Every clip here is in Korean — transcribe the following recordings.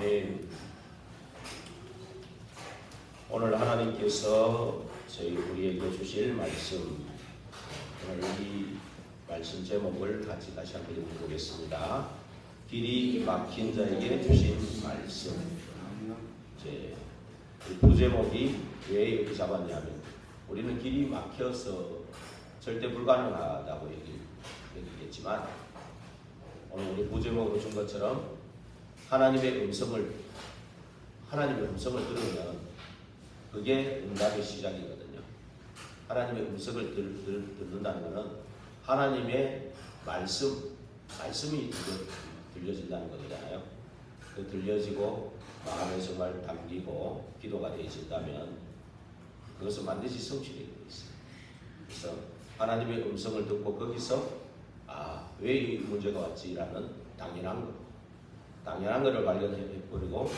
아멘. 오늘 하나님께서 우리에게 주실 말씀, 오늘 이 말씀 제목을 같이 다시 한번 읽어보겠습니다. 길이 막힌 자에게 주신 말씀. 이 부제목이 왜 이렇게 잡았냐면, 우리는 길이 막혀서 절대 불가능하다고 얘기했지만, 오늘 우리 부제목으로 준 것처럼 하나님의 음성을 들으면 그게 응답의 시작이거든요. 하나님의 음성을 듣는다는 것은 하나님의 말씀이 들려진다는 거잖아요. 그 들려지고 마음에 정말 담기고 기도가 되어진다면 그것은 반드시 성취되게 되어 있어요. 그래서 하나님의 음성을 듣고 거기서 왜 이 문제가 왔지라는 당연한 것을 발견해버리고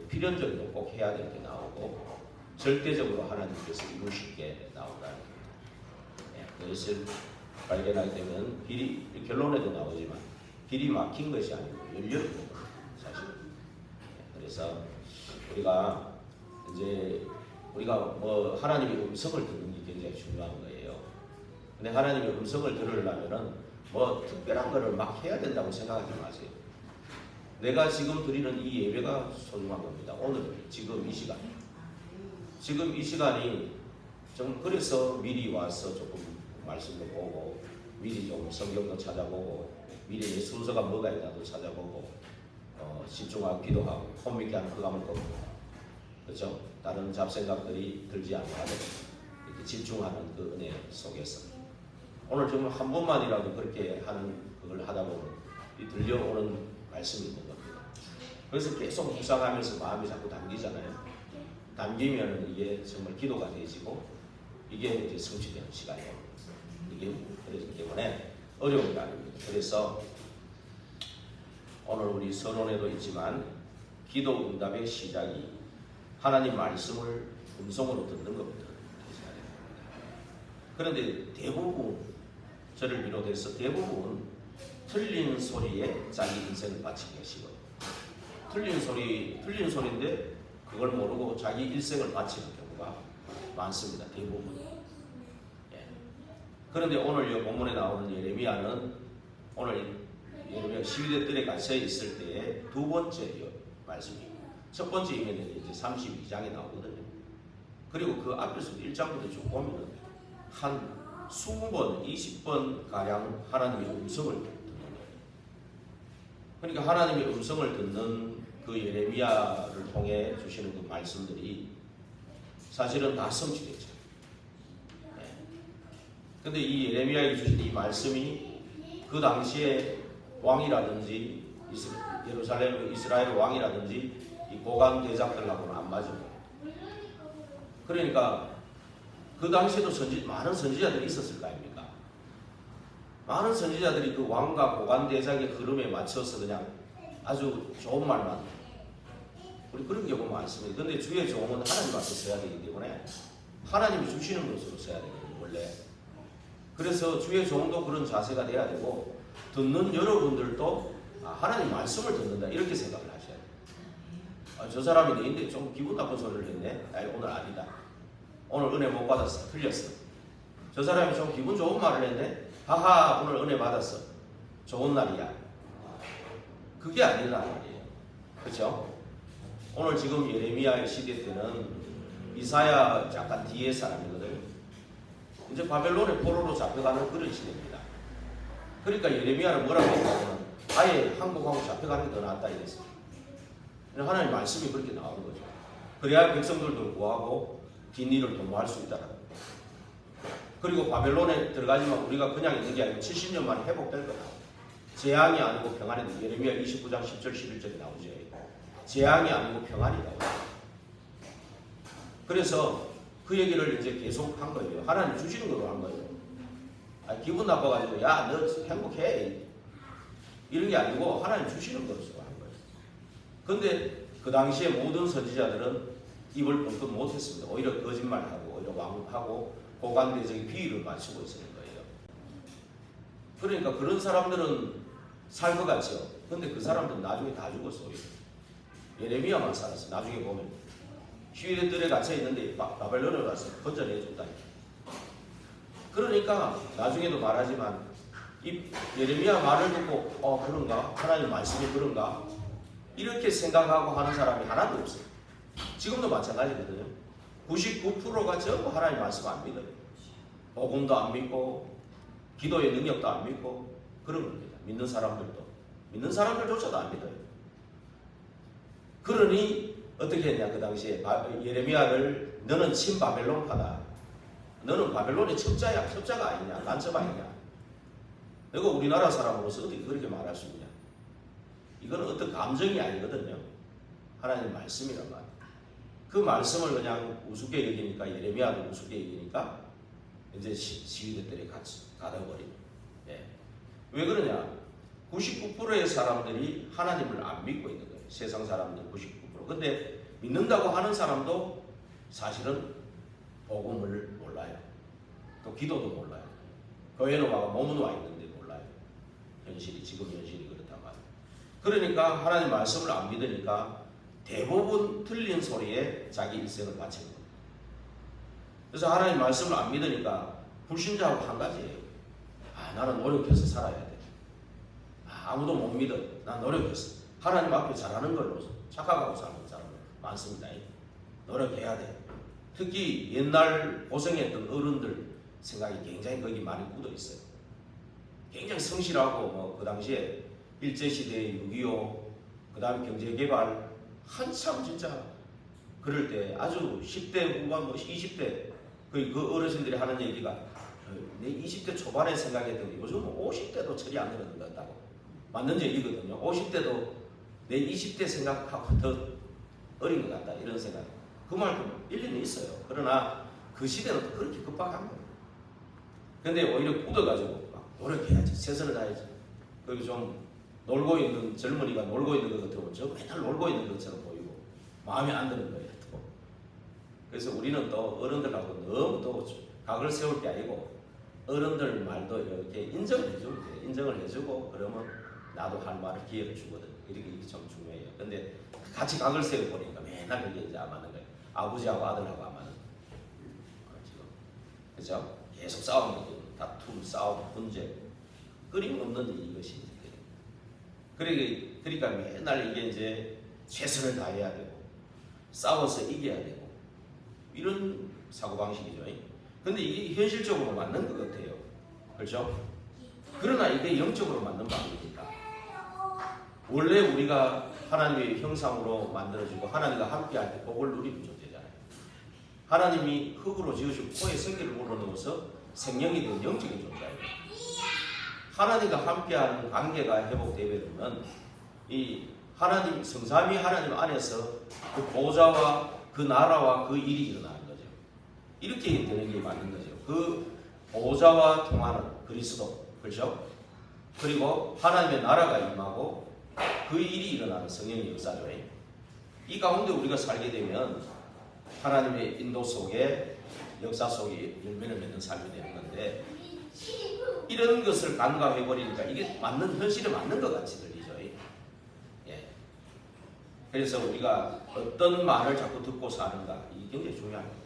필연적으로 꼭 해야 될 게 나오고 절대적으로 하나님께서 이루실 게 나온다는 겁니다. 그것을 발견하게 되면 결론에도 나오지만 길이 막힌 것이 아니고 열려있는 겁니다. 사실. 그래서 우리가 하나님의 음성을 듣는 게 굉장히 중요한 거예요. 근데 하나님의 음성을 들으려면은 특별한 거를 막 해야 된다고 생각하지 마세요. 내가 지금 드리는 이 예배가 소중한 겁니다. 오늘 지금 이 시간이 좀 그래서 미리 와서 조금 말씀도 보고 미리 좀 성경도 찾아보고 미리 내 순서가 뭐가 있나도 찾아보고 집중하고 기도하고 혼미케 하는 그 감을 걷고, 그렇죠? 다른 잡생각들이 들지 않고 이렇게 집중하는 그 은혜 속에서 오늘 정말 한 번만이라도 그렇게 하는 그걸 하다 보면 이 들려오는 말씀이 있는 겁니다. 그래서 계속 묵상하면서 마음이 자꾸 담기잖아요. 담기면 이게 정말 기도가 되어지고 이게 이제 성취되는 시간이에요. 이게 그렇기 때문에 어려운 게 아닙니다. 그래서 오늘 우리 서론에도 있지만 기도 응답의 시작이 하나님 말씀을 음성으로 듣는 겁니다. 그런데 대부분 저를 비롯해서 대부분 틀린 소리에 자기 인생을 바친 것이고 틀린 소리인데 그걸 모르고 자기 일생을 바치는 경우가 많습니다. 대부분. 그런데 오늘 이 본문에 나오는 예레미야는 오늘 예레미야 12대 뜰에 갇혀 있을 때의 두 번째 말씀입니다. 첫 번째 이면은 이제 32장에 나오거든요. 그리고 그 앞에서 1장부터 쭉 보면은 한 20번, 20번 가량 하나님의 음성을 듣는 거예요. 그러니까 하나님의 음성을 듣는 그 예레미야를 통해 주시는 그 말씀들이 사실은 다 성취되죠. 그런데 이 예레미야에게 주신 이 말씀이 그 당시에 왕이라든지 예루살렘 이스라엘 왕이라든지 이 고관 대작들하고는 안 맞은 거예요. 그러니까 그 당시에도 많은 선지자들이 있었을 거 아닙니까? 많은 선지자들이 그 왕과 고관 대작의 흐름에 맞춰서 그냥 아주 좋은 말만, 우리 그런 경우 많습니다. 그런데 주의 종은 하나님 앞에 서야 되기 때문에 하나님이 주시는 것으로 서야 되거든요, 원래. 그래서 주의 종도 그런 자세가 돼야 되고 듣는 여러분들도 하나님 말씀을 듣는다 이렇게 생각을 하셔야 돼요. 저 사람이 내인데 좀 기분 나쁜 소리를 했네. 오늘 아니다. 오늘 은혜 못 받았어. 틀렸어. 저 사람이 좀 기분 좋은 말을 했네. 하하, 오늘 은혜 받았어. 좋은 날이야. 그게 아니란 말이에요. 그렇죠? 오늘 지금 예레미야의 시대 때는 이사야 약간 뒤에 사람이거든요. 이제 바벨론의 포로로 잡혀가는 그런 시대입니다. 그러니까 예레미야는 뭐라고 했냐면 아예 항복하고 잡혀가는 게 더 낫다 이랬어요. 하나님 말씀이 그렇게 나오는 거죠. 그래야 백성들도 구하고 뒷일을 도모할 수 있다는 거예요. 그리고 바벨론에 들어가지만 우리가 그냥 있는 게 아니고 70년 만에 회복될 거다. 재앙이 아니고 평안이, 예레미야 29장 10절 11절에 나오죠. 재앙이 아니고 평안이 나오죠. 그래서 그 얘기를 이제 계속 한 거예요. 하나님 주시는 걸로 한 거예요. 기분 나빠가지고 야, 너 행복해 이런 게 아니고 하나님 주시는 것으로 한 거예요. 그런데 그 당시에 모든 선지자들은 입을 벌컥 못했습니다. 오히려 거짓말하고 오히려 왕하고 고관대적인 비위를 맞추고 있었는 거예요. 그러니까 그런 사람들은 살 것 같죠. 근데 그 사람들은 나중에 다 죽었어요. 예레미야만 살았어. 나중에 보면 시위들에 갇혀 있는데 바벨론에 가서 건져내 줬다. 그러니까 나중에도 말하지만 이 예레미야 말을 듣고 그런가? 하나님 말씀이 그런가? 이렇게 생각하고 하는 사람이 하나도 없어요. 지금도 마찬가지거든요. 99%가 전부 하나님 말씀 안 믿어요. 복음도 안 믿고 기도의 능력도 안 믿고 그런 겁니다. 믿는 사람들조차도 안 믿어요. 그러니 어떻게 했냐? 그 당시에 예레미야를 너는 친바벨론파다. 너는 바벨론의 첩자가 아니냐? 간첩 아니냐? 너가 우리나라 사람으로서 어떻게 그렇게 말할 수 있냐? 이거는 어떤 감정이 아니거든요. 하나님 말씀이란 말이에요. 그 말씀을 그냥 우습게 여기니까 예레미야도 우습게 여기니까 이제 시위대들이 가둬버립니다. 예. 왜 그러냐? 99%의 사람들이 하나님을 안 믿고 있는 거예요. 세상 사람들 99%. 근데 믿는다고 하는 사람도 사실은 복음을 몰라요. 또 기도도 몰라요. 교회는 와가 몸은 와 있는데 몰라요. 지금 현실이 그렇단 말이에요. 그러니까 하나님 말씀을 안 믿으니까 대부분 틀린 소리에 자기 일생을 바치는 거예요. 그래서 하나님 말씀을 안 믿으니까 불신자하고 한 가지예요. 나는 노력해서 살아야 돼. 아무도 못 믿어. 난 노력했어. 하나님 앞에 잘하는 걸로 착각하고 사는 사람들 많습니다. 노력해야 돼. 특히 옛날 고생했던 어른들 생각이 굉장히 거기 많이 묻어 있어요. 굉장히 성실하고 그 당시에 일제시대 6.25 그 다음에 경제개발 한참 진짜 그럴 때 아주 10대 후반 20대 그 어르신들이 하는 얘기가 내 20대 초반에 생각했던 게 요즘은 50대도 처리 안 되는 것 같다고 맞는 얘기거든요. 50대도 내 20대 생각하고 더 어린 것 같다 이런 생각. 그 말도 일리는 있어요. 그러나 그 시대는 또 그렇게 급박한 거예요. 근데 오히려 굳어가지고 노력해야지. 최선을 다해야지. 그리고 좀 놀고 있는 젊은이가 놀고 있는 것 같으면 저 맨날 놀고 있는 것처럼 보이고 마음에 안 드는 거예요. 또. 그래서 우리는 또 어른들하고 너무 또 각을 세울 게 아니고 어른들 말도 이렇게 인정을 해주고 그러면 나도 할 말을 기회를 주거든. 이렇게 좀 중요해요. 근데 같이 각을 세워버리니까 맨날 그게 이제 안 맞는 거예요. 아버지하고 아들하고 안 맞는 거예요. 그죠? 계속 싸우는 다툼, 싸움, 분쟁 끊임없는 이것이 그러니까 맨날 이게 이제 최선을 다해야 되고 싸워서 이겨야 되고 이런 사고방식이죠. 근데 이게 현실적으로 맞는 것 같아요. 그렇죠? 그러나 이게 영적으로 맞는 방법이니까 원래 우리가 하나님의 형상으로 만들어지고 하나님과 함께할 때 복을 누리는 존재잖아요. 하나님이 흙으로 지으시고 코에 생기를 불어넣어서 생명이 된 영적인 존재예요. 하나님과 함께하는 관계가 회복되면 이 하나님 성삼위 하나님 안에서 그 보좌와 그 나라와 그 일이 일어나는 거죠. 이렇게 되는 게 맞는 거죠. 그 보좌와 통하는 그리스도, 그렇죠? 그리고 하나님의 나라가 임하고 그 일이 일어나는 성령의 역사죠. 이 가운데 우리가 살게 되면 하나님의 인도 속에 역사 속에 열매를 맺는 삶이 되는 건데 이런 것을 간과해버리니까 이게 맞는 현실에 맞는 것 같이 들리죠. 예. 그래서 우리가 어떤 말을 자꾸 듣고 사는가 이게 굉장히 중요합니다.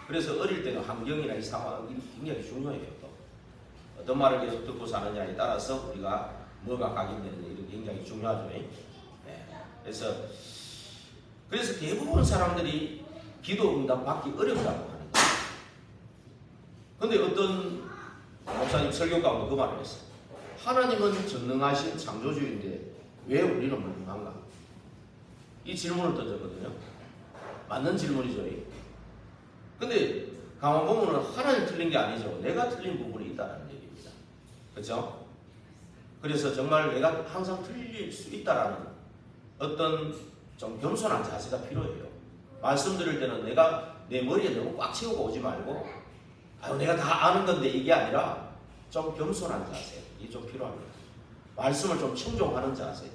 그래서 어릴 때는 환경이나 이 상황이 굉장히 중요해요. 또 어떤 말을 계속 듣고 사느냐에 따라서 우리가 뭐가 각인되느냐 이게 굉장히 중요하죠. 예. 그래서 대부분 사람들이 기도 응답 받기 어렵다고 하는 거예요. 근데 어떤 목사님 설교 가운데 그 말을 했어요. 하나님은 전능하신 창조주인데 왜 우리는 불능한가? 이 질문을 던졌거든요. 맞는 질문이죠. 근데 가만 보면 하나님 틀린 게 아니죠. 내가 틀린 부분이 있다는 얘기입니다. 그렇죠? 그래서 정말 내가 항상 틀릴 수 있다라는 어떤 좀 겸손한 자세가 필요해요. 말씀드릴 때는 내가 내 머리에 너무 꽉 채우고 오지 말고 내가 다 아는 건데 이게 아니라 좀 겸손한 자세 이게 좀 필요합니다. 말씀을 좀 청종하는 자세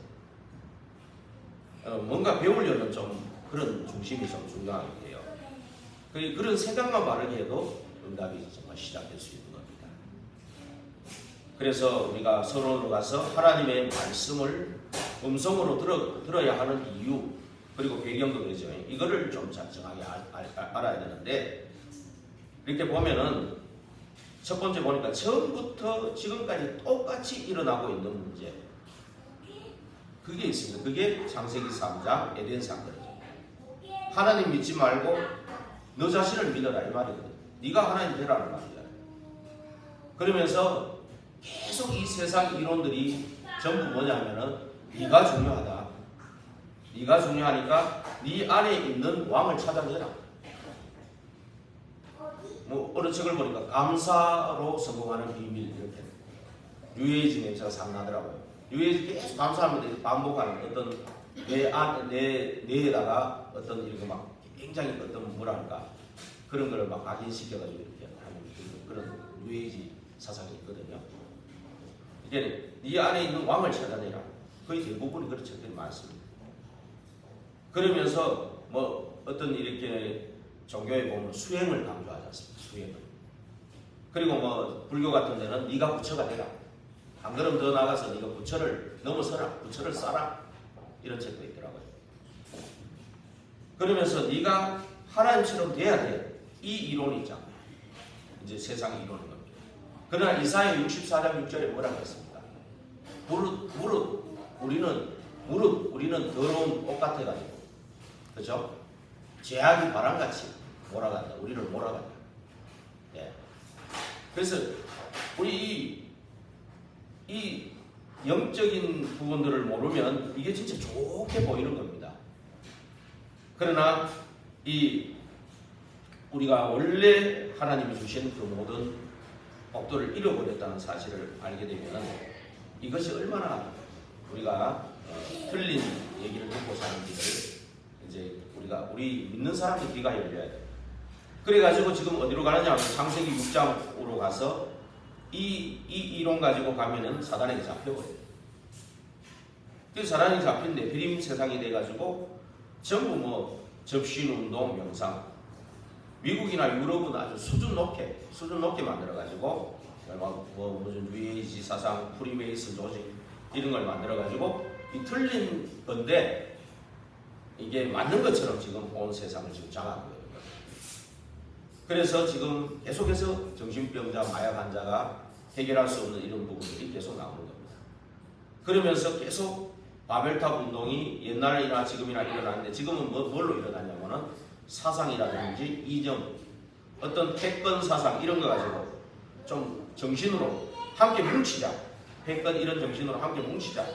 뭔가 배우려는 좀 그런 중심이 좀 중요하게 돼요. 그런 생각만 바르게 해도 응답이 정말 시작될 수 있는 겁니다. 그래서 우리가 서론으로 가서 하나님의 말씀을 음성으로 들어야 하는 이유 그리고 배경도 그러죠. 이거를 좀 정확하게 알아야 되는데 이렇게 보면은 첫 번째 보니까 처음부터 지금까지 똑같이 일어나고 있는 문제 그게 있습니다. 그게 창세기 3장 에덴 사건이죠. 하나님 믿지 말고 너 자신을 믿어라 이 말이거든. 네가 하나님 되라는 말이야. 그러면서 계속 이 세상 이론들이 전부 뭐냐면은 네가 중요하다. 네가 중요하니까 네 안에 있는 왕을 찾아내라. 뭐 어느 책을 보니까 감사로 성공하는 비밀 이렇게 뉴에이지 냄새가 상나더라고요. 뉴에이지 계속 감사하면서 반복하는 어떤 뇌에다가 어떤 이렇게 막 굉장히 어떤 뭐랄까 그런 걸 막 각인시켜가지고 이렇게 하는 그런 뉴에이지 사상이 있거든요. 이게 네 안에 있는 왕을 찾아내라. 거의 대부분이 그런 책들이 많습니다. 그러면서 뭐 어떤 이렇게 종교에 보면 수행을 강조하지 않습니까? 수행을. 그리고 뭐 불교 같은 데는 네가 부처가 되라. 한 걸음 더 나가서 네가 부처를 넘어서라. 부처를 쌓아라. 이런 책도 있더라고요. 그러면서 네가 하나님처럼 돼야 돼. 이 이론이 있잖아요. 이제 세상 이론인 겁니다. 그러나 이사야 64장 6절에 뭐라고 했습니까? 우리는 더러운 옷 같아가지고, 그렇죠? 죄악이 바람같이 몰아간다. 우리를 몰아간다. 예. 그래서 우리 이 영적인 부분들을 모르면 이게 진짜 좋게 보이는 겁니다. 그러나 우리가 원래 하나님이 주신 그 모든 복도를 잃어버렸다는 사실을 알게 되면 이것이 얼마나 우리가 틀린 얘기를 듣고 사는지를 이제 우리 믿는 사람들 귀가 열려야 돼요. 그래가지고 지금 어디로 가느냐 하면 창세기 6장으로 가서 이 이론 가지고 가면은 사단에게 잡혀버려요. 그래서 사단이 잡힌 네피림 세상이 돼가지고 전부 뭐 접신운동, 명상 미국이나 유럽은 아주 수준 높게 만들어가지고 뭐 무슨 뉴에이지 사상, 프리메이슨 조직 이런 걸 만들어가지고 이 틀린 건데 이게 맞는 것처럼 지금 온 세상을 지금 장악하고 있는 거예요. 그래서 지금 계속해서 정신병자, 마약 환자가 해결할 수 없는 이런 부분들이 계속 나오는 겁니다. 그러면서 계속 바벨탑 운동이 옛날이나 지금이나 일어나는데 지금은 뭘로 일어나냐면은 사상이라든지 이점, 어떤 패권 사상 이런 거 가지고 좀 정신으로 함께 뭉치자. 패권 이런 정신으로 함께 뭉치자.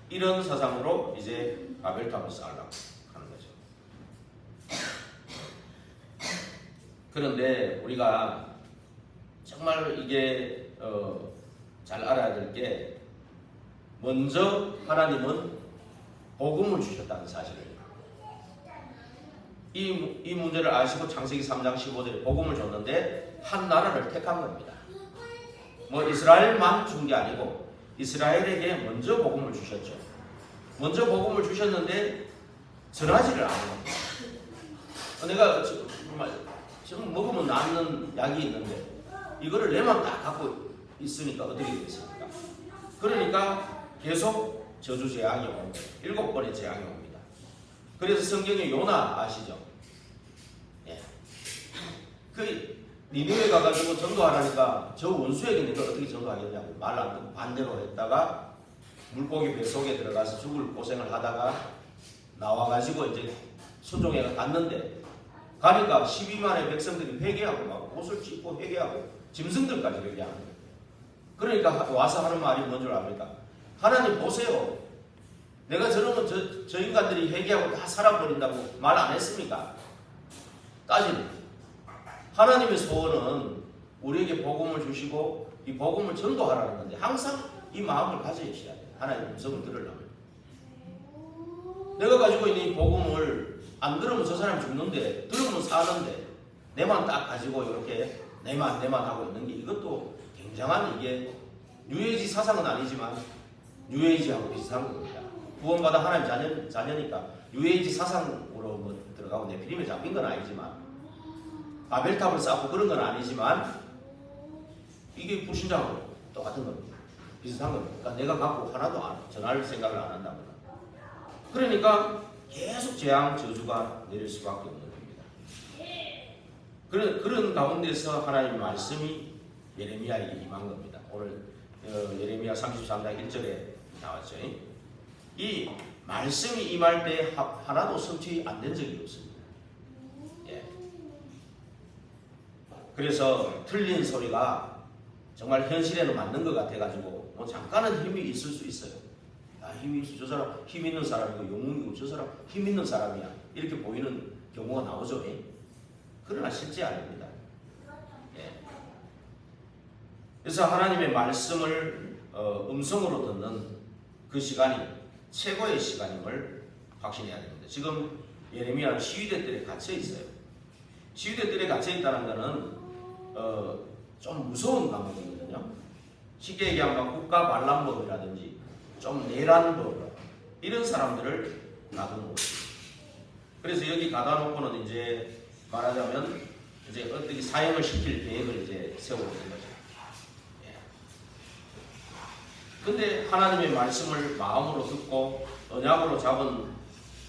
이런 사상으로 이제 바벨탑을 쌓으려고 하는 거죠. 그런데 우리가 정말 이게 잘 알아야 될 게 먼저 하나님은 복음을 주셨다는 사실을 이 문제를 아시고 창세기 3장 15절에 복음을 줬는데 한 나라를 택한 겁니다. 뭐 이스라엘만 준 게 아니고 이스라엘에게 먼저 복음을 주셨죠. 먼저 복음을 주셨는데 전하지를 않은 겁니다. 내가 지금 먹으면 낫는 약이 있는데 이거를 내만 딱 갖고 있으니까 어떻게 되겠습니까? 그러니까 계속 저주 재앙이 옵니다. 7번의 재앙이 옵니다. 그래서 성경에 요나 아시죠? 예. 그 니느웨 가가지고 전도하라니까 저 원수에게 내가 어떻게 전도하겠냐고 말 안 듣고 반대로 했다가 물고기 뱃속에 들어가서 죽을 고생을 하다가 나와가지고 이제 순종회가 갔는데 가니까 12만의 백성들이 회개하고 막 옷을 찢고 회개하고 짐승들까지 회개하는 거예요. 그러니까 와서 하는 말이 뭔 줄 압니까? 하나님 보세요. 내가 저러면 저 인간들이 회개하고 다 살아버린다고 말 안 했습니까? 따지는 하나님의 소원은 우리에게 복음을 주시고 이 복음을 전도하라는 건데 항상 이 마음을 가져야 돼요. 하나님의 음성을 들으려면. 내가 가지고 있는 이 복음을 안 들으면 저 사람이 죽는데 들으면 사는데 내만 딱 가지고 이렇게 내만 하고 있는 게 이것도 굉장한 이게 뉴에이지 사상은 아니지만 뉴에이지하고 비슷한 겁니다. 구원받아 하나님 자녀니까 뉴에이지 사상으로 뭐 들어가고 네피림에 잡힌 건 아니지만 바벨탑을 쌓고 그런 건 아니지만 이게 불신자하고 똑같은 겁니다. 비슷한 겁니다. 그러니까 내가 갖고 하나도 전할 생각을 안 한다거나. 그러니까 계속 재앙 저주가 내릴 수밖에 없는 겁니다. 그런 가운데서 하나님의 말씀이 예레미야에게 임한 겁니다. 오늘 예레미야 33장 1절에 나왔죠. 이 말씀이 임할 때 하나도 성취 안 된 적이 없습니다. 예. 그래서 틀린 소리가 정말 현실에는 맞는 것 같아가지고 뭐 잠깐은 힘이 있을 수 있어요. 힘이 있어. 저 사람 힘 있는 사람이고 영웅이고 저 사람 힘 있는 사람이야. 이렇게 보이는 경우가 나오죠. 그러나 실제 아닙니다. 예. 그래서 하나님의 말씀을 음성으로 듣는 그 시간이 최고의 시간임을 확신해야 됩니다. 지금 예레미야는 시위대 뜰에 갇혀 있어요. 시위대 뜰에 갇혀 있다는 것은 좀 무서운 감옥이거든요. 쉽게 얘기하면 국가 반란범이라든지 좀 내란 법 이런 사람들을 놔두는 거죠. 그래서 여기 가다 놓고는 이제 말하자면 이제 어떻게 사형을 시킬 계획을 이제 세우고 있는 거죠. 예. 근데 하나님의 말씀을 마음으로 듣고 언약으로 잡은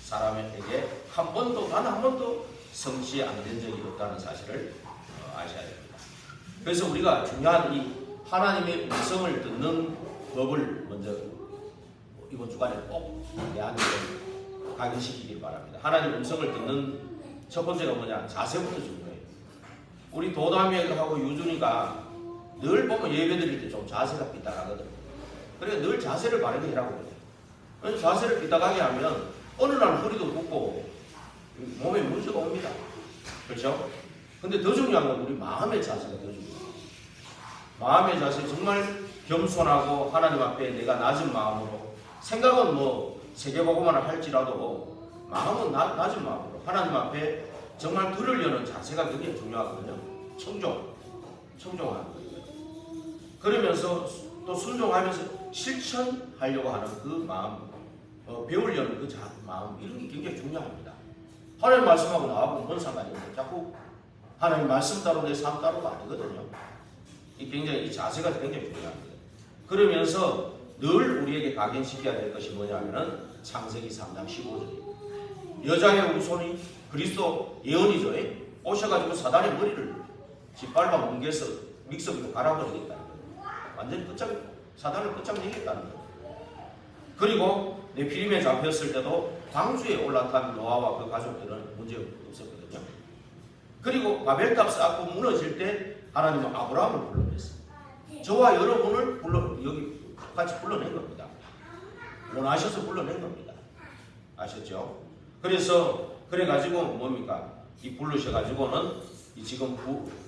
사람에게 단 한 번도 성취 안 된 적이 없다는 사실을 아셔야 됩니다. 그래서 우리가 중요한 이 하나님의 음성을 듣는 법을 먼저 이번 주간에 꼭 내한테 각인시키길 바랍니다. 하나님 음성을 듣는 첫 번째가 뭐냐? 자세부터 중요해요. 우리 도담이하고 유준이가 늘 보면 예배 드릴 때 좀 자세가 삐딱하거든. 그러니까 늘 자세를 바르게 해라고 그래요. 자세를 삐딱하게 하면 어느 날 허리도 굽고 몸에 문제가 옵니다. 그렇죠? 근데 더 중요한 건 우리 마음의 자세가 더 중요해요. 마음의 자세, 정말 겸손하고 하나님 앞에 내가 낮은 마음으로, 생각은 뭐 세계복음화를 할지라도 마음은 낮은 마음으로 하나님 앞에 정말 들으려는 자세가 굉장히 중요하거든요. 청종하는 거예요. 그러면서 또 순종하면서 실천하려고 하는 그 마음, 배우려는 그 마음, 이런 게 굉장히 중요합니다. 하나님 말씀하고 나하고 뭔 상관이 없어요. 자꾸 하나님 말씀 따로 내 삶 따로가 아니거든요. 이 자세가 굉장히 중요합니다. 그러면서 늘 우리에게 각인시켜야 될 것이 뭐냐면은 창세기 3장 15절이에요. 여자의 후손이 그리스도 예언이죠. 오셔가지고 사단의 머리를 짓밟아 뭉개서 믹서기로 갈아버리겠다는 거예요. 완전히 사단을 끝장내겠다는 거예요. 그리고 네피림에 잡혔을 때도 광주에 올라탄 노아와 그 가족들은 문제 없었거든요. 그리고 바벨탑 쌓고 무너질 때 하나님은 아브라함을 불러냈어요. 저와 여러분을 여기 같이 불러낸 겁니다. 원하셔서 불러낸 겁니다. 아셨죠? 그래가지고 뭡니까? 이 부르셔가지고는 이 지금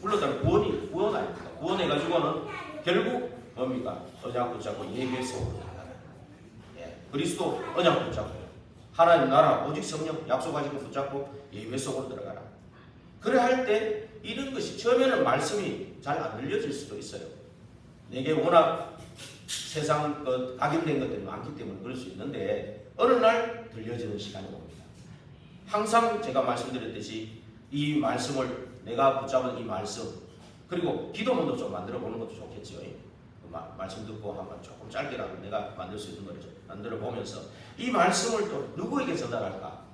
불러다는 구원 아닙니까? 구원해가지고는 결국 뭡니까? 언약 붙잡고 예배 속으로 들어가라. 예. 그리스도 언약 붙잡고 하나님 나라 오직 성령 약속하시고 붙잡고 예배 속으로 들어가라. 그래 할 때 이런 것이 처음에는 말씀이 잘 안 들려질 수도 있어요. 내게 워낙 세상 각인된 것들이 많기 때문에 그럴 수 있는데 어느 날 들려지는 시간이 옵니다. 항상 제가 말씀드렸듯이 이 말씀을 내가 붙잡은 이 말씀 그리고 기도문도 좀 만들어 보는 것도 좋겠죠. 말씀 듣고 한번 조금 짧게라도 내가 만들 수 있는 거를 좀 만들어 보면서 이 말씀을 또 누구에게 전달할까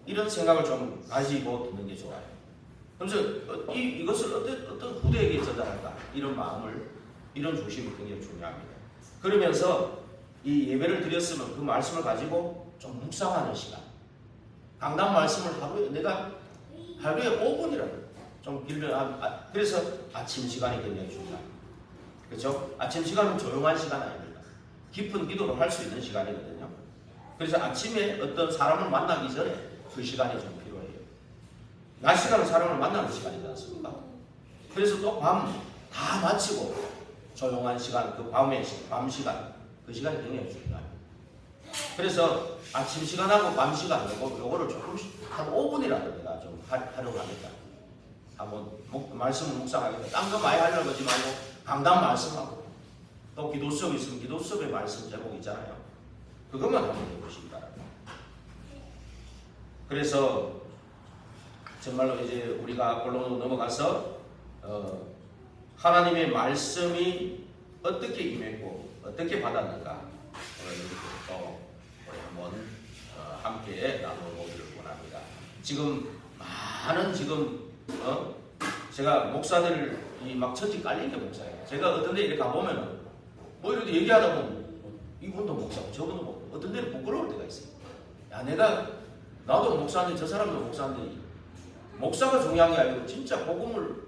이런 생각을 좀 가지고 듣는 게 좋아요. 그래서 이것을 어떤 후대에게 전달할까 이런 마음을 이런 조심이 굉장히 중요합니다. 그러면서 이 예배를 드렸으면 그 말씀을 가지고 좀 묵상하는 시간. 강단 말씀을 하루에 5분이라도 좀 길면 그래서 아침 시간이 굉장히 중요합니다. 그렇죠? 아침 시간은 조용한 시간 아닙니다. 깊은 기도를 할 수 있는 시간이거든요. 그래서 아침에 어떤 사람을 만나기 전에 그 시간이 좀 필요해요. 낮 시간은 사람을 만나는 시간이지 않습니까? 그래서 또 밤 다 마치고 조용한 시간, 그 밤 시간, 그 시간이 굉장히 중요합니다. 그래서 아침 시간하고 밤 시간, 요거를 조금씩 한 5분이라도 내가 좀 활용하겠다. 한번 말씀을 묵상하겠다. 딴 거 많이 하려고 하지 말고 강단 말씀하고 또 기도 수업 있으면 기도 수업의 말씀 제목 있잖아요. 그것만 한번 해보시기 바랍니다. 그래서 정말로 이제 우리가 본론으로 넘어가서 하나님의 말씀이 어떻게 임했고 어떻게 받았는가 오늘 이렇게 또 우리 한번 함께 나눠보기를 원합니다. 지금 많은 제가 목사들이 막 천지 깔린 게 목사예요. 제가 어떤 데 이렇게 가보면은 뭐 이렇게 얘기하다 보면 이분도 목사고 저분도 목사고 어떤 데는 부끄러울 때가 있어요. 야 나도 목사인데 저 사람도 목사인데 목사가 중요한 게 아니고 진짜 복음을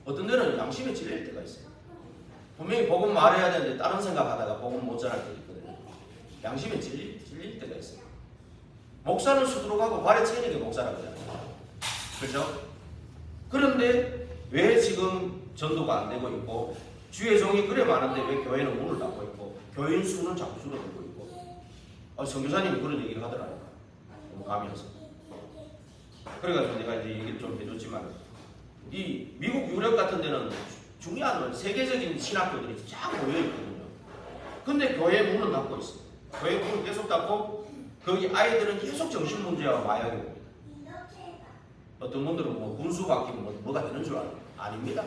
어떤 데는 양심에 찔릴 때가 있어요. 분명히 복음 말해야 되는데 다른 생각하다가 복음 못 전할 때가 있거든요. 양심에 찔릴 때가 있어요. 목사는 수두룩하고 발에 채이는 게 목사라고 하잖아요. 그렇죠? 그런데 왜 지금 전도가 안 되고 있고 주의 종이 그래 많은데 왜 교회는 문을 닫고 있고 교인 수는 자꾸 줄어들고 있고 선교사님이 그런 얘기를 하더라고요. 너무 감이 와서. 그래가지고 내가 이제 얘기를 좀 해줬지만 이 미국 유럽 같은 데는 중요한 건 세계적인 신학교들이 쫙 모여있거든요. 근데 교회 문은 닫고 있어요. 교회 문을 계속 닫고 거기 아이들은 계속 정신문제와 마약이 옵니다. 어떤 분들은 뭐 군수 바뀌면 뭐가 되는 줄 알아요. 아닙니다.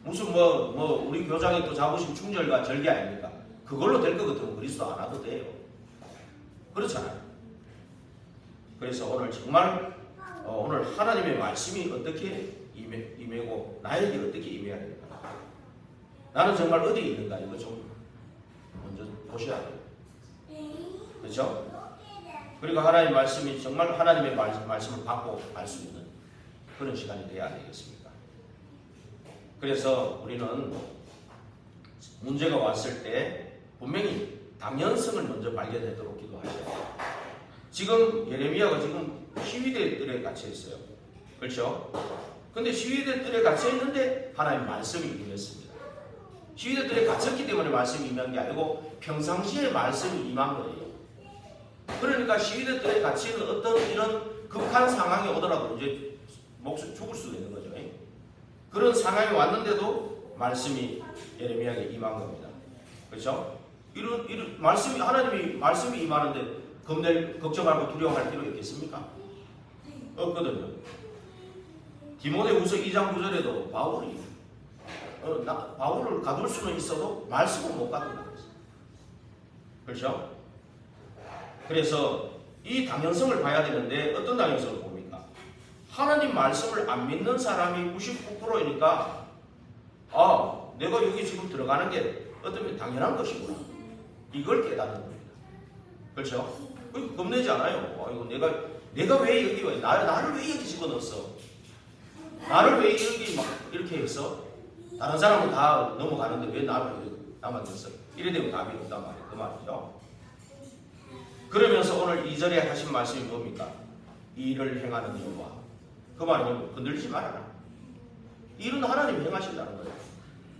무슨 우리 교장이 또 자부심 충절과 절개 아닙니까? 그걸로 될 것 같으면 그리스도 안 와도 돼요. 그렇잖아요. 그래서 오늘 정말 오늘 하나님의 말씀이 어떻게 임하고 나에게 어떻게 임해야 될까? 나는 정말 어디에 있는가? 이거 좀 먼저 보셔야 돼요. 그렇죠? 그리고 하나님의 말씀이 정말 하나님의 말씀을 받고 갈 수 있는 그런 시간이 돼야 되겠습니까? 그래서 우리는 문제가 왔을 때 분명히 당연성을 먼저 발견하도록 기도하셔야 돼요. 지금 예레미야가 지금 시위대들에 갇혀 있어요. 그렇죠? 근데 시위대들에 갇혀 있는데 하나님 말씀이 임했습니다. 시위대들에 갇혔기 때문에 말씀이 임한 게 아니고 평상시에 말씀이 임한 거예요. 그러니까 시위대들에 갇혀 있는 어떤 이런 극한 상황이 오더라도 이제 목숨 죽을 수도 있는 거죠. 그런 상황이 왔는데도 말씀이 예레미야에게 임한 겁니다. 그렇죠? 이런 말씀이 하나님이 말씀이 임하는데 걱정 말고 두려워할 필요 있겠습니까? 없거든요. 디모데후서 2장 9절에도 바울이 바울을 가둘 수는 있어도 말씀은 못 가둔다고 했어요. 그렇죠? 그래서 이 당연성을 봐야 되는데 어떤 당연성을 봅니까? 하나님 말씀을 안 믿는 사람이 99%이니까 내가 여기 지금 들어가는 게 어쩌면 당연한 것이구나. 이걸 깨닫는 겁니다. 그렇죠? 겁내지 않아요. 내가 왜 여기 와? 나를 왜 여기 집어넣었어? 나를 왜 여기 막 이렇게 했어? 다른 사람은 다 넘어가는데 왜 나만 남았어? 이래 되면 답이 없단 말이에요. 그 말이죠. 그러면서 오늘 2절에 하신 말씀이 뭡니까? 일을 행하는 여호와. 그 말은 건들리지 말아라. 일은 하나님이 행하신다는 거예요.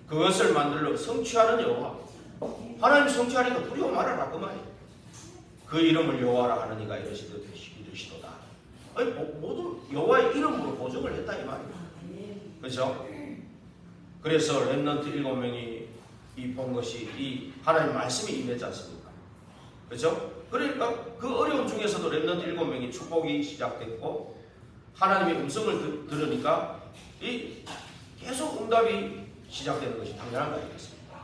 그것을 만들러 성취하는 여호와. 하나님 성취하니까 두려워 말아라. 그 말이에요. 그 이름을 여호와라 하는 이가 이르시도다. 모든 여호와의 이름으로 보증을 했다 이 말이에요. 그렇죠? 그래서 렘넌트 7명이 이 본 것이 이 하나님 말씀이 임했지 않습니까? 그렇죠? 그러니까 그 어려움 중에서도 렘넌트 7명이 축복이 시작됐고 하나님의 음성을 들으니까 이 계속 응답이 시작되는 것이 당연한 거 아니겠습니까?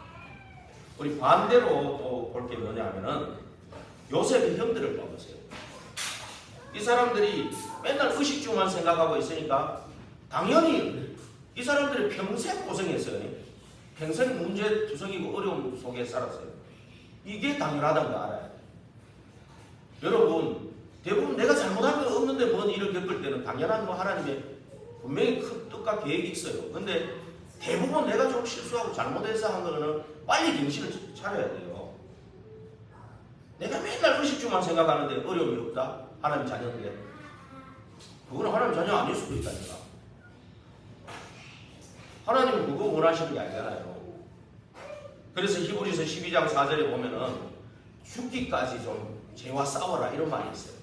우리 반대로 또 볼 게 뭐냐 하면은 요셉의 형들을 봐보세요. 이 사람들이 맨날 의식주만 생각하고 있으니까 당연히 이 사람들이 평생 고생했어요. 평생 문제투성이고 어려움 속에 살았어요. 이게 당연하다는 거 알아야 돼요. 여러분 대부분 내가 잘못한 거 없는데 뭔 일을 겪을 때는 당연한 하나님의 분명히 큰 뜻과 계획이 있어요. 근데 대부분 내가 좀 실수하고 잘못해서 한 거는 빨리 정신을 차려야 돼요. 내가 맨날 의식주만 생각하는데 어려움이 없다? 하나님 자녀인데 그거는 하나님 자녀 아닐 수도 있다니까. 하나님은 그거 원하시는 게 아니잖아요. 그래서 히브리서 12장 4절에 보면은 죽기까지 좀 죄와 싸워라 이런 말이 있어요.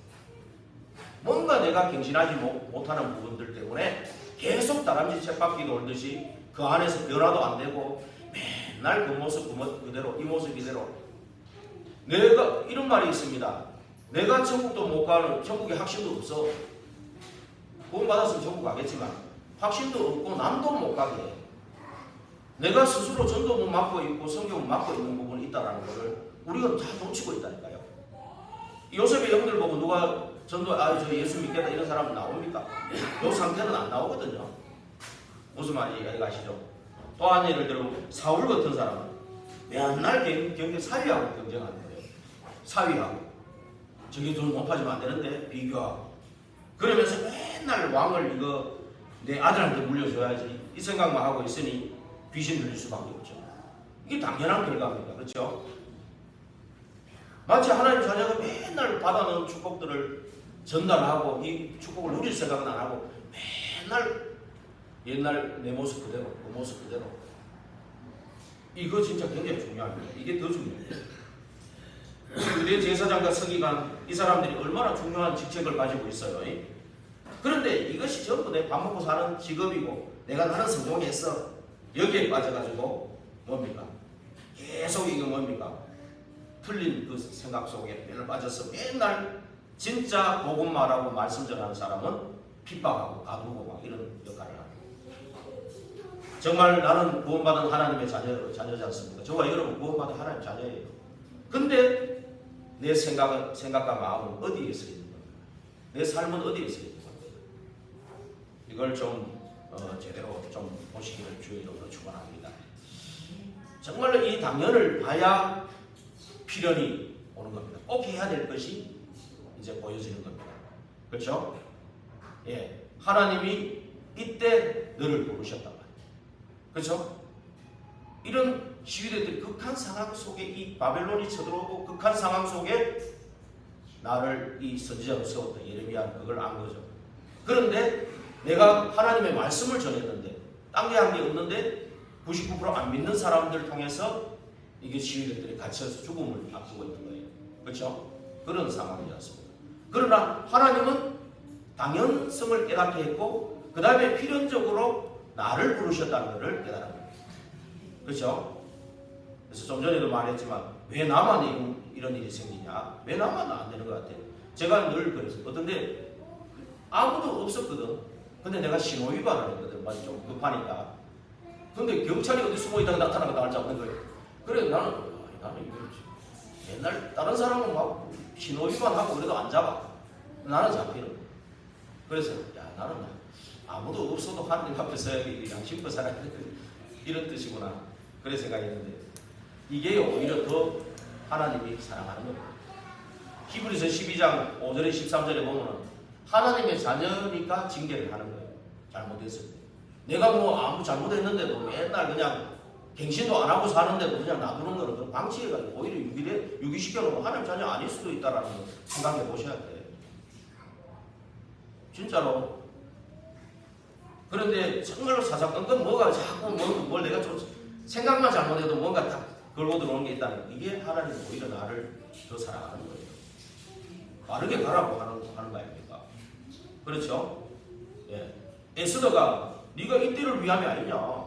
뭔가 내가 경신하지 못하는 부분들 때문에 계속 다람쥐 쳇바퀴 돌듯이 그 안에서 변화도 안 되고 맨날 그 모습 그대로 이 모습 이대로 내가 이런 말이 있습니다. 내가 천국도 못 가는 천국에 확신도 없어. 구원 받았으면 천국 가겠지만 확신도 없고 남도 못 가게 해. 내가 스스로 전도 못 맡고 있고 성경을 맡고 있는 부분이 있다는 것을 우리가 다 놓치고 있다니까요. 요셉의 영들 보고 누가 전도 저 예수 믿겠다 이런 사람은 나옵니까? 이 상태는 안 나오거든요. 무슨 말인지 아시죠? 또 한 예를 들어 사울 같은 사람은 맨날 사위하고 경쟁하는 거예요. 사위하고 저기 돈 높아지면 안 되는데 비교하고 그러면서 맨날 왕을 이거 내 아들한테 물려줘야지 이 생각만 하고 있으니 귀신 들릴 수밖에 없죠. 이게 당연한 결과입니다. 그렇죠? 마치 하나님 자녀가 맨날 받아놓은 축복들을 전달하고 이 축복을 누릴 생각은 안 하고 맨날 옛날 내 모습 그대로 그 모습 그대로 이거 진짜 굉장히 중요합니다. 이게 더 중요해요. 유대 제사장과 서기관 이 사람들이 얼마나 중요한 직책을 가지고 있어요. 그런데 이것이 전부 내 밥 먹고 사는 직업이고 내가 나는 성공했어 여기에 빠져가지고 뭡니까? 계속 이게 뭡니까? 틀린 그 생각 속에 맨날 빠져서 맨날 진짜 복음말하고 말씀 전하는 사람은 핍박하고 가두고 막 이런 역할을 합니다. 정말 나는 구원받은 하나님의 자녀지 않습니까? 저와 여러분 구원받은 하나님의 자녀예요. 근데 내 생각과 마음은 어디에 서 있는 겁니까? 내 삶은 어디에 서 있는 겁니까? 이걸 좀 제대로 좀 보시기를 주의 이름으로 축원합니다. 정말로 이 당연을 봐야 필연이 오는 겁니다. 꼭 해야 될 것이 이제 보여지는 겁니다. 그렇죠? 예, 하나님이 이때 너를 부르셨단 말이에요. 그렇죠? 이런 시위대들이 극한 상황 속에 이 바벨론이 쳐들어오고 극한 상황 속에 나를 이 선지자로 세웠다. 예레미야는 그걸 안 거죠. 그런데 내가 하나님의 말씀을 전했는데 딴 게 한 게 없는데 99% 안 믿는 사람들 통해서 이게 시위대들이 갇혀서 죽음을 앞두고 있는 거예요. 그렇죠? 그런 상황이었습니다. 그러나 하나님은 당연성을 깨닫게 했고 그 다음에 필연적으로 나를 부르셨다는 것을 깨달았습니다. 그렇죠? 그래서 좀 전에도 말했지만 왜 나만 이런 일이 생기냐? 왜 나만 안 되는 것 같아요? 제가 늘 그랬어요. 어떤데 아무도 없었거든. 근데 내가 신호위반을 했거든. 좀 급하니까. 근데 경찰이 어디 숨어있다가 나타나고 나를 잡는 거예요. 그래 나는 이거지. 옛날 다른 사람은 막 신호위반하고 그래도 안 잡아. 나는 잡히는 거야. 그래서 야 나는 아무도 없어도 하나님 앞에 서야지 양심껏 살아야 돼. 이런 뜻이구나. 그래 생각했는데 이게 오히려 더 하나님이 사랑하는 겁니다. 히브리서 12장 5절에 13절에 보면은 하나님의 자녀니까 징계를 하는 거예요. 잘못했을 때. 내가 뭐 아무 잘못했는데도 맨날 그냥 갱신도 안 하고 사는데도 그냥 놔두는 거는 그 방치해가지고 오히려 유기시켜놓으면 하나님 자녀 아닐 수도 있다라는 거 생각해 보셔야 돼요. 진짜로. 그런데 정말로 사사건건 뭐가 자꾸 뭘 내가 좀 생각만 잘못해도 뭔가 딱 걸고 들어오는 게 있다는 이게 하나님 오히려 나를 더 사랑하는 거예요. 바르게 가라고 하는 거 아닙니까? 그렇죠? 예. 에스더가 네가 이때를 위함이 아니냐?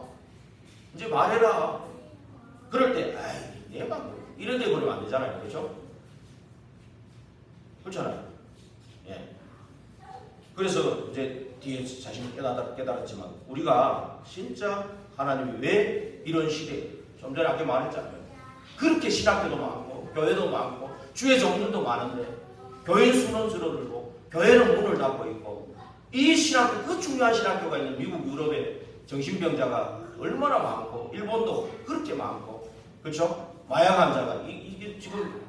이제 말해라. 그럴 때 아이 내가 뭐 이런 데 버리면 안 되잖아요. 그렇죠? 그렇잖아요. 예. 그래서 이제 뒤에 자신을 깨달았지만 우리가 진짜 하나님이 왜 이런 시대에 좀 전에 아까 말했잖아요. 그렇게 신학교도 많고 교회도 많고 주의 종들도 많은데 교회 수는 줄어들고 교회는 문을 닫고 있고 이 신학교 그 중요한 신학교가 있는 미국 유럽에 정신병자가 얼마나 많고 일본도 그렇게 많고 그렇죠? 마약 환자가 이게 지금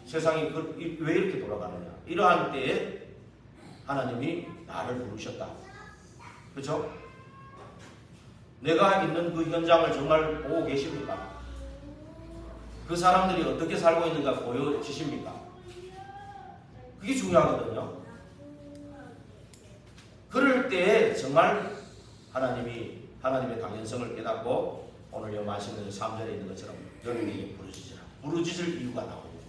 세상이 왜 이렇게 돌아가느냐 이러한 때에 하나님이 나를 부르셨다. 그렇죠? 내가 있는 그 현장을 정말 보고 계십니까? 그 사람들이 어떻게 살고 있는가 보여지십니까? 그게 중요하거든요. 그럴 때 정말 하나님의 당연성을 깨닫고 오늘 이 말씀대로 3절에 있는 것처럼 너는 내게 부르짖으라. 부르짖을 이유가 나옵니다.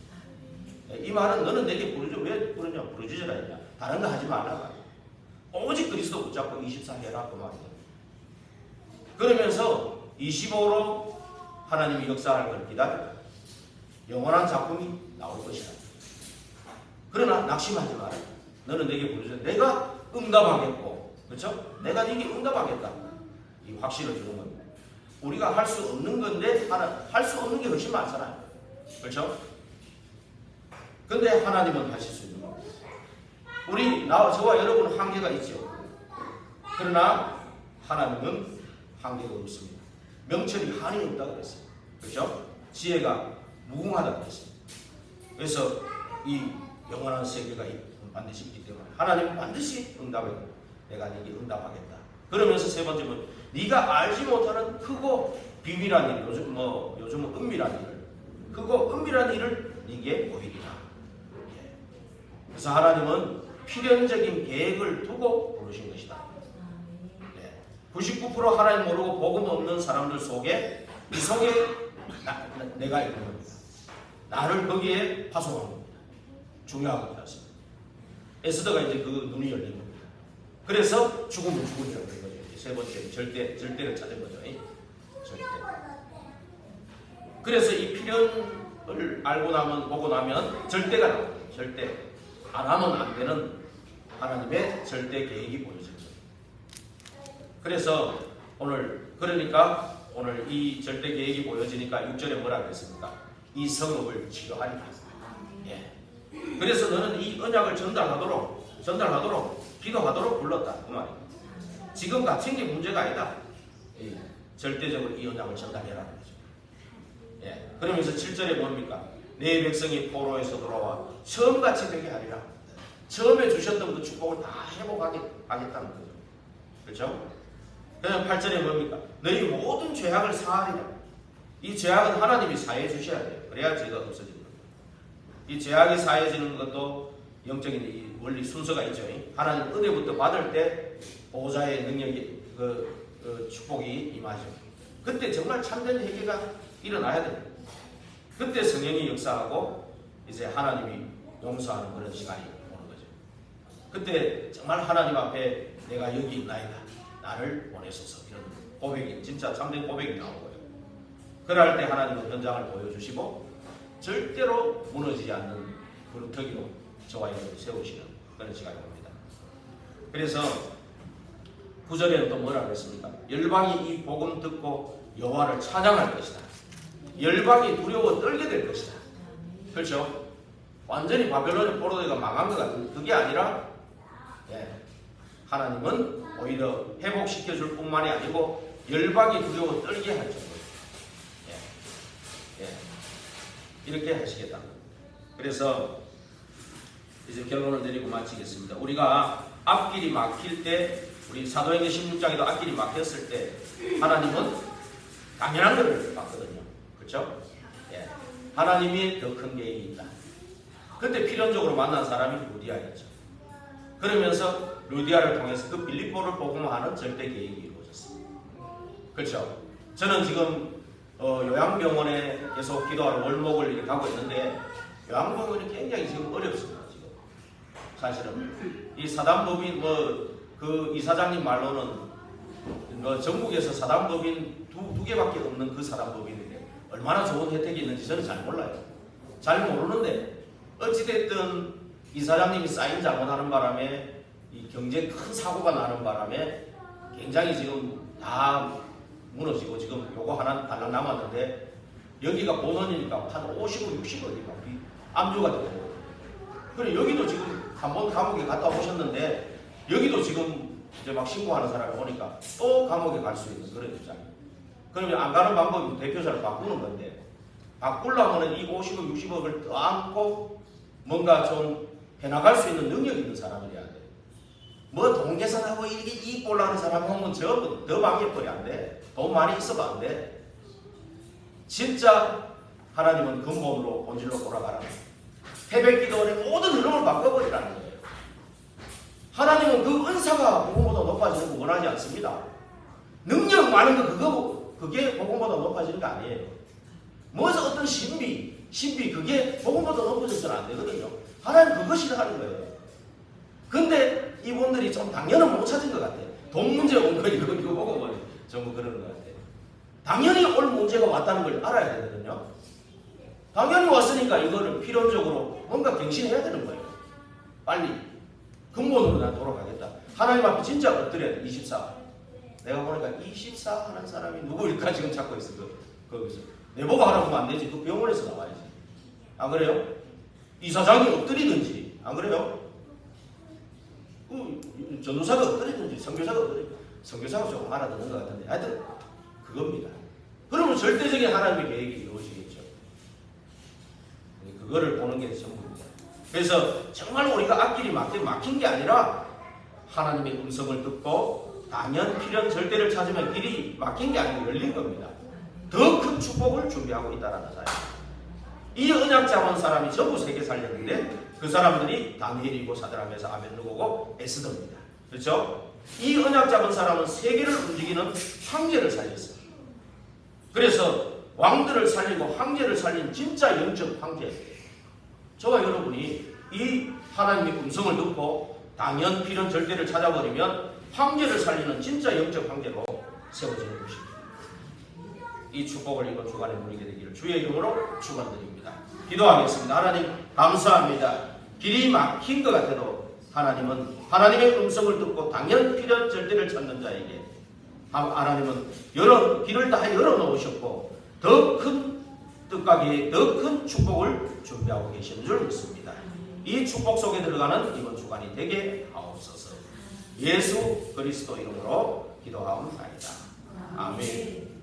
이 말은 너는 내게 부르짖어. 왜 부르냐? 부르짖으라 했냐? 다른 거 하지 말라. 오직 그리스도 붙잡고 24 해라 그 말이에요. 그러면서 25로 하나님이 역사할 걸 기다려. 영원한 작품이 나올 것이다. 그러나 낙심하지 마라. 너는 내게 부르짖어. 내가 응답하겠고, 그렇죠? 내가 네게 응답하겠다. 이 확신을 주는 겁니다. 우리가 할 수 없는 건데 할 수 없는 게 훨씬 많잖아요. 그렇죠? 근데 하나님은 하실 수 있는 겁니다. 저와 여러분은 한계가 있죠. 그러나 하나님은 한계가 없습니다. 명철이 한이 없다고 그랬어요. 그렇죠? 지혜가 무궁하다고 그랬습니다. 그래서 이 영원한 세계가 반드시 있기 때문에 하나님은 반드시 응답해. 내가 네게 응답하겠다. 그러면서 세 번째는 네가 알지 못하는 크고 비밀한 일, 요즘은 은밀한 일을, 크고 은밀한 일을 네게 보이리라. 그래서 하나님은 필연적인 계획을 두고 부르신 것이다. 99% 하나님 모르고 복음 없는 사람들 속에 이 속에 내가 있는 겁니다. 나를 거기에 파송한 겁니다. 중요한 겁니다. 에스더가 이제 그 눈이 열린 겁니다. 그래서 죽으면 죽으리라고 된 거죠. 세 번째 절대를 찾은 거죠. 절대. 그래서 이 필연을 보고 나면 절대가 나옵니다. 절대. 안 하면 안 되는 하나님의 절대 계획이 보여집니다. 그래서 그러니까 오늘 이 절대 계획이 보여지니까 6절에 뭐라 그랬습니까? 이 성읍을 치료하리라. 예. 그래서 너는 이 언약을 전달하도록 기도하도록 불렀다. 그 말입니다. 지금 갇힌 게 문제가 아니다. 예. 절대적으로 이 언약을 전달해라는 거죠. 예. 그러면서 7절에 뭡니까? 내 백성이 포로에서 돌아와 처음같이 되게 하리라. 처음에 주셨던 그 축복을 다 회복하겠다는 거죠. 그렇죠? 그다음 8절에 뭡니까? 너희 모든 죄악을 사하리라. 이 죄악은 하나님이 사해 주셔야 돼요. 그래야 죄가 없어지는 겁니다. 이 죄악이 사해지는 것도 영적인 이 원리 순서가 있죠. 하나님 은혜부터 받을 때 보호자의 능력이 축복이 임하죠. 그때 정말 참된 회개가 일어나야 됩니다. 그때 성령이 역사하고 이제 하나님이 용서하는 그런 시간이 오는 거죠. 그때 정말 하나님 앞에 내가 여기 있나이다. 나를 보내소서. 이런 고백이 진짜 참된 고백이 나오고요. 그럴 때 하나님은 현장을 보여주시고 절대로 무너지지 않는 구름터기로 저와 여러분을 세우시는 그런 시간이 옵니다. 그래서 9절에는 또 뭐라고 했습니까? 열방이 이 복음 듣고 여호와를 찬양할 것이다. 열방이 두려워 떨게 될 것이다. 그렇죠? 완전히 바벨론의 포로대가 망한 것 같은 그게 아니라 하나님은 오히려 회복시켜줄 뿐만이 아니고 열방이 두려워 떨게 할 정도로 이렇게 하시겠다. 그래서 이제 결론을 내리고 마치겠습니다. 우리가 앞길이 막힐 때, 우리 사도행전 16장에도 앞길이 막혔을 때 하나님은 당연한 것을 봤거든요. 그렇죠? 하나님이 더 큰 계획이 있다. 그때 필연적으로 만난 사람이 루디아였죠. 그러면서 루디아를 통해서 그 빌립보를 복음화하는 절대 계획이 이루어졌습니다. 그렇죠? 저는 지금 요양병원에 계속 기도하러 월목을 이렇게 가고 있는데 요양병원이 굉장히 지금 어렵습니다. 지금 사실은 이 사단법인 그 이사장님 말로는 전국에서 사단법인 두 개밖에 없는 그 사단법인인데 얼마나 좋은 혜택이 있는지 저는 잘 몰라요. 잘 모르는데 어찌됐든 이사장님이 사인 잘못하는 바람에 이 경제 큰 사고가 나는 바람에 굉장히 지금 다 무너지고 지금 요거 하나 달랑 남았는데 여기가 본원이니까 한 50억, 60억이 막 암주가 되고 그래 여기도 지금 한번 감옥에 갔다 오셨는데 여기도 지금 이제 막 신고하는 사람이 오니까 또 감옥에 갈 수 있는 그런 입장이에요. 그러면 안 가는 방법이 대표자를 바꾸는 건데 바꾸려면 이 50억, 60억을 더 안고 뭔가 좀 해나갈 수 있는 능력이 있는 사람이어야 돼. 뭐 돈 계산하고 이렇게 이익 보려는 사람 하면 전부 더 망해버려 안 돼. 돈 많이 있어도 안 돼. 진짜 하나님은 근본으로 본질로 돌아가라는 새벽기도원의 모든 흐름을 바꿔버리라는 거예요. 하나님은 그 은사가 복음보다 높아지는 거 원하지 않습니다. 능력 많은 거 그게 복음보다 높아지는 거 아니에요. 뭐서 어떤 신비 그게 복음보다 높아져서는 안 되거든요. 하나님 그것이 하는 거예요. 근데 이분들이 좀 당연은 못 찾은 것 같아요. 돈 문제 온 거 이거 보고 뭐 전부 그러는 것 같아요. 당연히 올 문제가 왔다는 걸 알아야 되거든요. 당연히 왔으니까 이거를 필연적으로 뭔가 갱신해야 되는 거예요. 빨리 근본으로 난 돌아가겠다. 하나님 앞에 진짜 엎드려야 돼. 24 내가 보니까 24 하는 사람이 누구일까 지금 찾고 있어. 거기서. 내보고 하라고 하면 안 되지. 그 병원에서 나와야지. 안 그래요? 이사장이 엎드리든지. 안 그래요? 전도사가 엎드리든지 선교사가 엎드리든지. 선교사가 조금 알아듣는 것 같은데 하여튼 그겁니다. 그러면 절대적인 하나님의 계획이 이루어지겠죠. 그거를 보는 게 전부입니다. 그래서 정말 우리가 앞길이 막힌 게 아니라 하나님의 음성을 듣고 당연 필연 절대를 찾으면 길이 막힌 게 아니고 열린 겁니다. 더 큰 축복을 준비하고 있다는 사실입니다. 이 언약 잡은 사람이 전부 세계 살렸는데 그 사람들이 다니엘이고 사드락에서 아벤느고고 에스더입니다. 그렇죠? 이 언약 잡은 사람은 세계를 움직이는 황제를 살렸어요. 그래서 왕들을 살리고 황제를 살린 진짜 영적 황제. 저와 여러분이 이 하나님의 음성을 듣고 당연 필연 절대를 찾아버리면 황제를 살리는 진짜 영적 황제로 세워지는 것입니다. 이 축복을 이번 주간에 누리게 되기를 주의 이름으로 축원드립니다. 기도하겠습니다. 하나님 감사합니다. 길이 막힌 것 같아도 하나님은 하나님의 음성을 듣고 당연 필연 절대를 찾는 자에게 하나님은 길을 다 열어놓으셨고 더 큰 뜻과 더 큰 축복을 준비하고 계시는 줄 믿습니다. 이 축복 속에 들어가는 이번 주간이 되게 하옵소서. 예수 그리스도 이름으로 기도하옵나이다. 아멘.